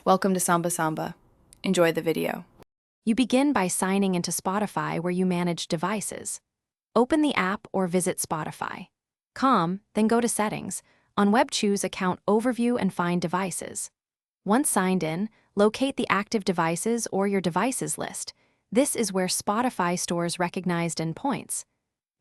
Welcome to Samba Samba. Enjoy the video. You begin by signing into Spotify where you manage devices. Open the app or visit Spotify. Then go to Settings. On Web, choose Account Overview and find Devices. Once signed in, locate the active devices or your devices list. This is where Spotify stores recognized endpoints.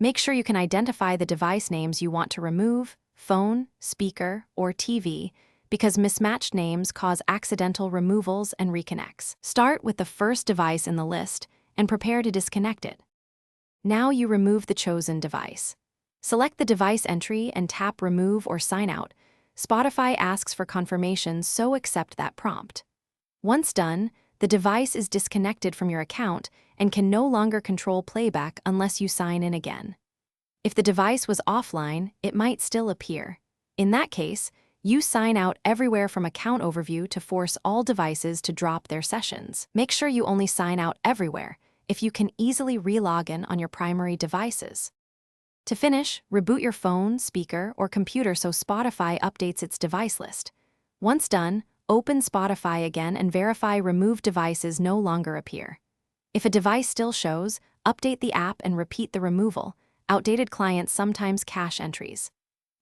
Make sure you can identify the device names you want to remove, phone, speaker, or TV, because mismatched names cause accidental removals and reconnects. Start with the first device in the list and prepare to disconnect it. Now you remove the chosen device. Select the device entry and tap Remove or Sign Out. Spotify asks for confirmation, so accept that prompt. Once done, the device is disconnected from your account and can no longer control Playback unless you sign in again. If the device was offline, it might still appear. In that case, you sign out everywhere from Account Overview to force all devices to drop their sessions. Make sure you only sign out everywhere if you can easily re-log in on your primary devices. To finish, reboot your phone, speaker, or computer so Spotify updates its device list. Once done, open Spotify again and verify removed devices no longer appear. If a device still shows, update the app and repeat the removal. Outdated clients sometimes cache entries.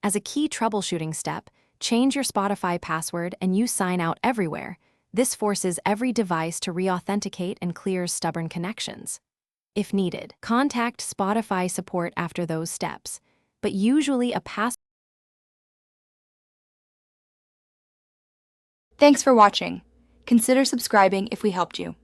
As a key troubleshooting step, change your Spotify password and you sign out everywhere. This forces every device to re-authenticate and clears stubborn connections. If needed, contact Spotify support after those steps, but usually a password. Thanks for watching. Consider subscribing if we helped you.